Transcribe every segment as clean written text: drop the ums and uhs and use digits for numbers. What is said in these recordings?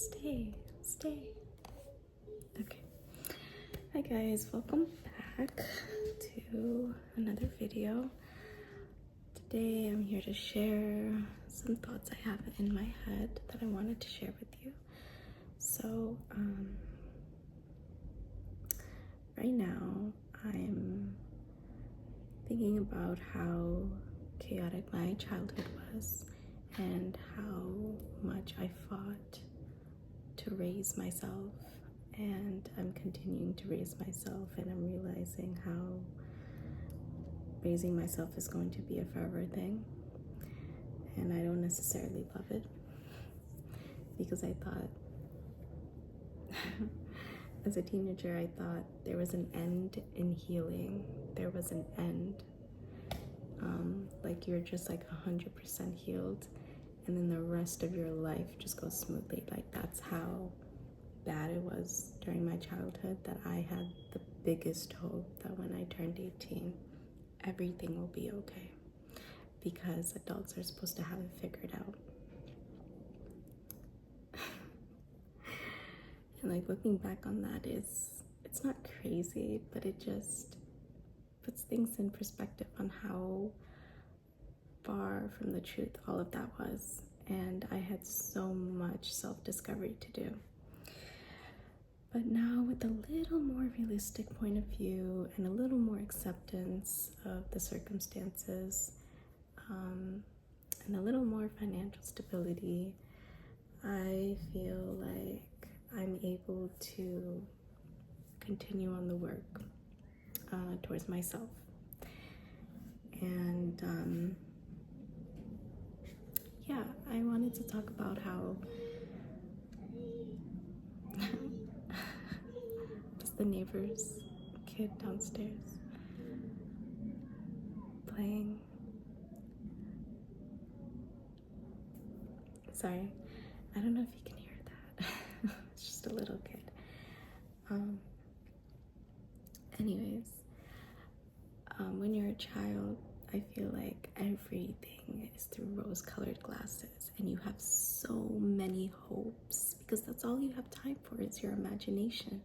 Stay. Okay. Hi guys, welcome back to another video. Today I'm here to share some thoughts I have in my head that I wanted to share with you. So, right now I'm thinking about how chaotic my childhood was and how much I fought to raise myself, and I'm continuing to raise myself, and I'm realizing how raising myself is going to be a forever thing, and I don't necessarily love it because I thought as a teenager I thought there was an end in healing. There was an end, like you're just like 100% healed and then the rest of your life just goes smoothly. Like that's how bad it was during my childhood, that I had the biggest hope that when I turned 18 everything will be okay because adults are supposed to have it figured out. And like looking back on that, it's not crazy, but it just puts things in perspective on how far from the truth all of that was. And I had so much self-discovery to do. But now with a little more realistic point of view and a little more acceptance of the circumstances, and a little more financial stability, I feel like I'm able to continue on the work towards myself. And yeah, I wanted to talk about how just the neighbor's kid downstairs playing. Sorry, I don't know if you can hear that. It's just a little kid. Anyways, when you're a child, I feel like everything is through rose-colored glasses and you have so many hopes because that's all you have time for is your imagination.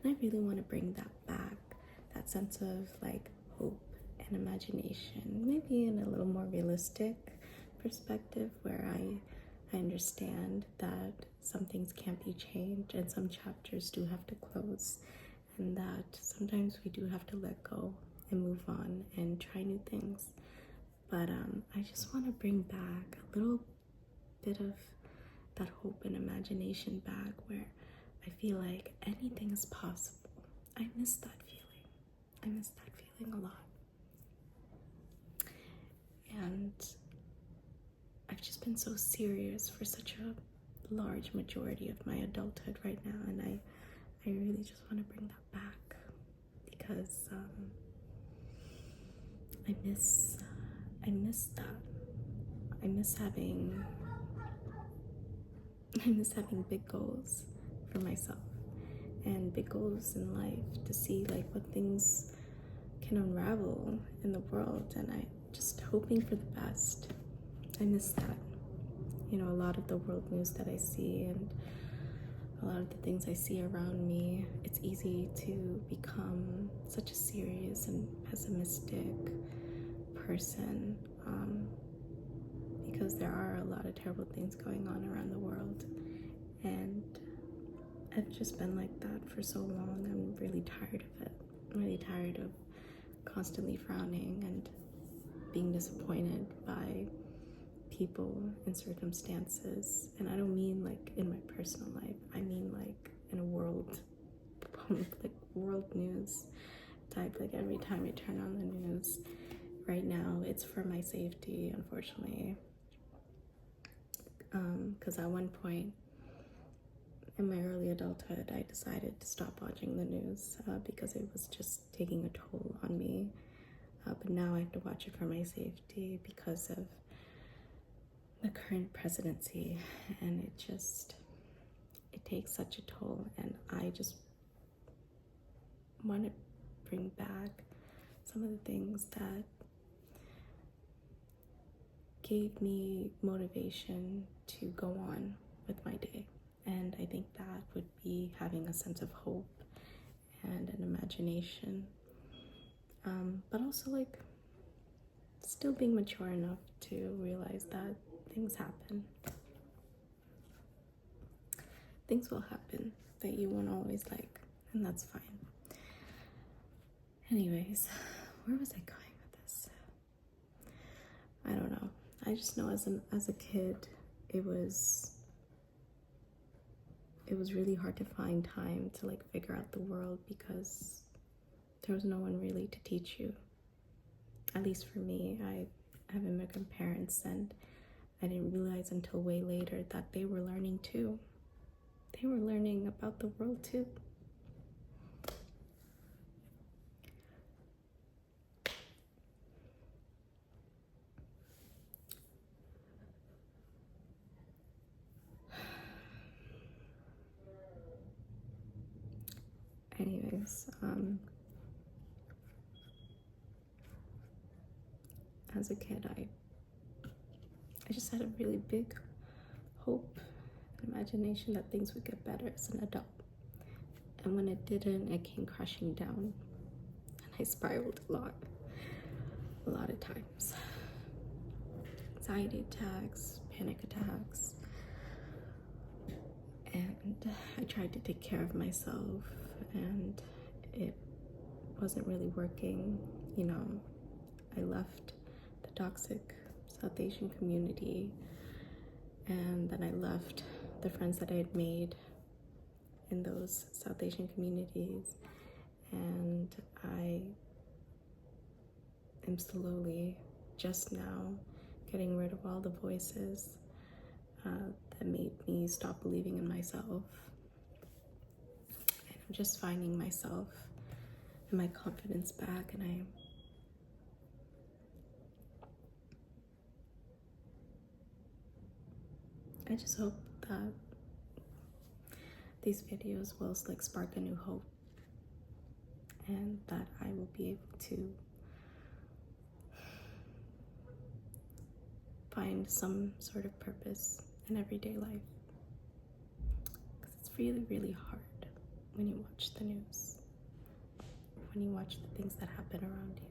And I really want to bring that back, that sense of like hope and imagination, maybe in a little more realistic perspective where I understand that some things can't be changed and some chapters do have to close, and that sometimes we do have to let go and move on and try new things. But I just want to bring back a little bit of that hope and imagination back where I feel like anything is possible. I miss that feeling. I miss that feeling a lot. And I've just been so serious for such a large majority of my adulthood right now, and I really just want to bring that back because I miss that. I miss having big goals for myself and big goals in life to see like what things can unravel in the world, and I just hoping for the best. I miss that. You know, a lot of the world news that I see and a lot of the things I see around me, it's easy to become such a serious and pessimistic person because there are a lot of terrible things going on around the world, and I've just been like that for so long. I'm really tired of it. I'm really tired of constantly frowning and being disappointed by people and circumstances. And I don't mean like in my personal life, I mean like in a world like world news type. Like every time I turn on the news right now, it's for my safety, unfortunately, because at one point in my early adulthood I decided to stop watching the news because it was just taking a toll on me, but now I have to watch it for my safety because of the current presidency, and it takes such a toll, and I just want to bring back some of the things that gave me motivation to go on with my day. And I think that would be having a sense of hope and an imagination. But also, like, still being mature enough to realize that things happen. Things will happen that you won't always like, and that's fine. Anyways, where was I going with this? I don't know. I just know as a kid, it was really hard to find time to like figure out the world because there was no one really to teach you. At least for me, I have immigrant parents, and I didn't realize until way later that they were learning too. They were learning about the world too. Anyways, as a kid, I just had a really big hope and imagination that things would get better as an adult. And when it didn't, it came crashing down. And I spiraled a lot of times. Anxiety attacks, panic attacks. And I tried to take care of myself, and it wasn't really working. You know, I left the toxic South Asian community, and then I left the friends that I had made in those South Asian communities, and I am slowly, just now, getting rid of all the voices that made me stop believing in myself. And I'm just finding myself and my confidence back, and I just hope that these videos will like spark a new hope, and that I will be able to find some sort of purpose in everyday life. Because it's really, really hard when you watch the news, when you watch the things that happen around you.